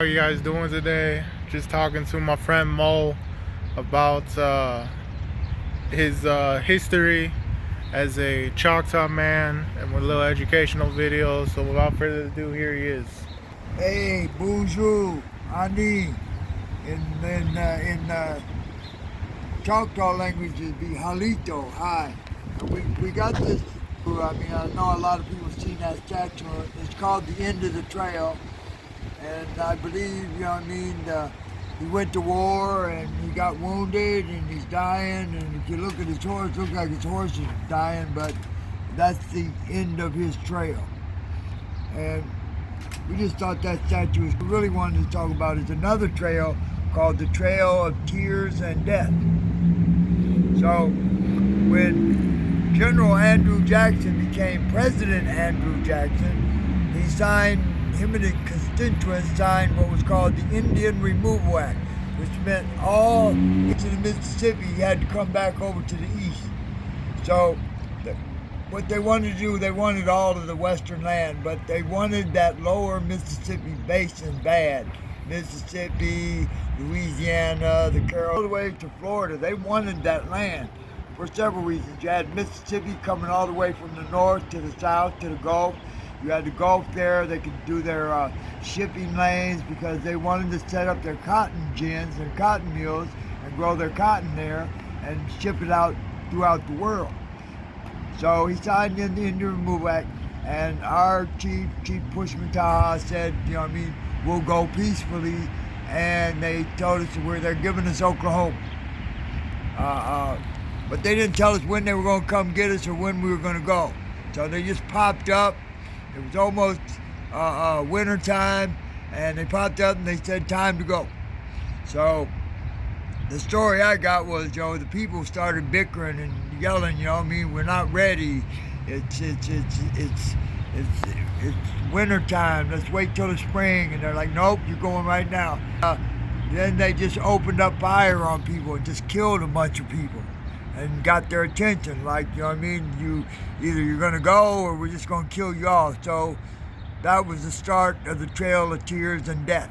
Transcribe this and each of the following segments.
How are you guys doing today? Just talking to my friend Mo about his history as a Choctaw man and with a little educational video. So without further ado, here he is. Hey, bonjour, Ani. In Choctaw language, it'd be halito, hi. And we got this. I know a lot of people have seen that statue. It's called the end of the trail, and I believe, he went to war and he got wounded and he's dying. And if you look at his horse, it looks like his horse is dying, but that's the end of his trail. And we just thought that statue was really wanted to talk about is another trail called the Trail of Tears and Death. So when General Andrew Jackson became President Andrew Jackson, him and his constituents signed what was called the Indian Removal Act, which meant all into the Mississippi had to come back over to the east. So what they wanted to do, they wanted all of the western land, but they wanted that lower Mississippi basin bad. Mississippi, Louisiana, the Carolinas, all the way to Florida. They wanted that land for several reasons. You had Mississippi coming all the way from the north to the south to the Gulf. You had the Gulf there. They could do their shipping lanes because they wanted to set up their cotton gins and cotton mills and grow their cotton there and ship it out throughout the world. So he signed in the Indian Removal Act, and our Chief Pushman Taha said, we'll go peacefully, and they told us they're giving us Oklahoma. But they didn't tell us when they were going to come get us or when we were going to go. So they just popped up. It was almost winter time, and they popped up and they said, time to go. So the story I got was, the people started bickering and yelling, we're not ready. It's winter time. Let's wait till the spring. And they're like, nope, you're going right now. Then they just opened up fire on people and just killed a bunch of people and got their attention. Like, you either you're gonna go or we're just gonna kill you all. So that was the start of the Trail of Tears and Death.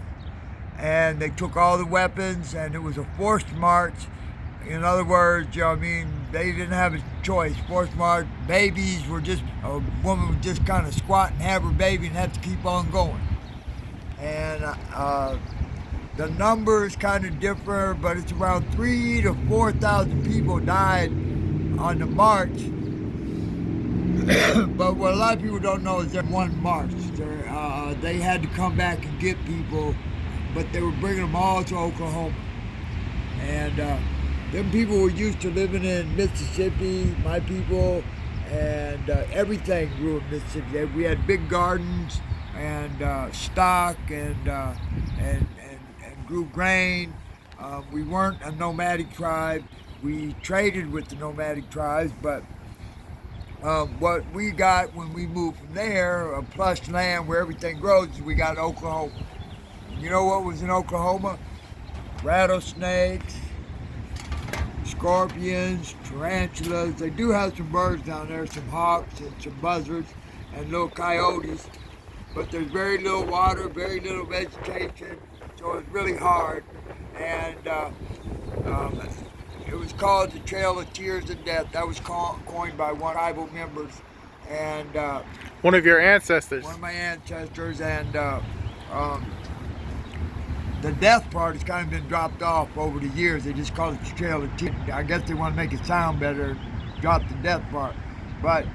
And they took all the weapons, and it was a forced march. In other words, they didn't have a choice. Forced march, babies were just, a woman would just kind of squat and have her baby and have to keep on going. And the numbers kind of differ, but it's around 3,000 to 4,000 people died on the march. But what a lot of people don't know is that one march. They had to come back and get people, but they were bringing them all to Oklahoma. And them people were used to living in Mississippi, my people, and everything grew in Mississippi. We had big gardens and stock and grew grain. We weren't a nomadic tribe. We traded with the nomadic tribes, but what we got when we moved from there, a plush land where everything grows, we got Oklahoma. You know what was in Oklahoma? Rattlesnakes, scorpions, tarantulas. They do have some birds down there, some hawks and some buzzards and little coyotes, but there's very little water, very little vegetation, so it's really hard. And it was called the Trail of Tears and Death. That was coined by one tribal members, and One of your ancestors. one of my ancestors, and the death part has kind of been dropped off over the years. They just call it the Trail of Tears. I guess they want to make it sound better, drop the death part. But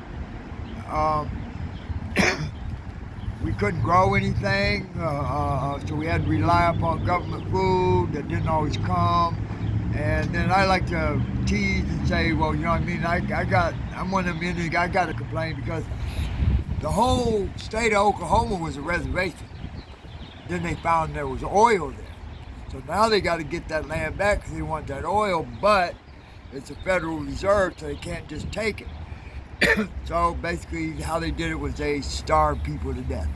we couldn't grow anything, so we had to rely upon government food that didn't always come. And then I like to tease and say, well, I'm one of them Indians, I got to complain because the whole state of Oklahoma was a reservation. Then they found there was oil there. So now they got to get that land back because they want that oil, but it's a federal reserve, so they can't just take it. So basically how they did it was they starved people to death.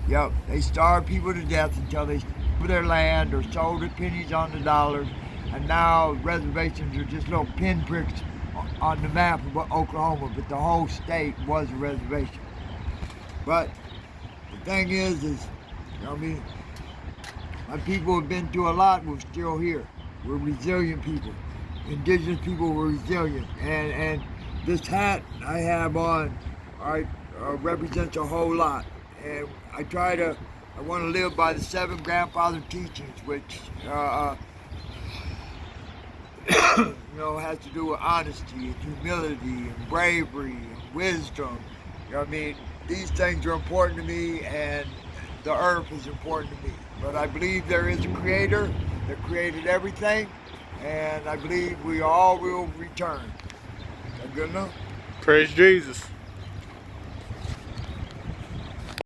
Yep, they starved people to death until they sold their land or sold at pennies on the dollars. And now reservations are just little pinpricks on the map of Oklahoma, but the whole state was a reservation. But the thing is, My people have been through a lot. We're still here. We're resilient people. Indigenous people were resilient. And this hat I have on, represents a whole lot. And I want to live by the 7 grandfather teachings, which has to do with honesty and humility and bravery and wisdom. I mean, these things are important to me, and the earth is important to me. But I believe there is a creator that created everything, and I believe we all will return. Is that good enough? Praise Jesus.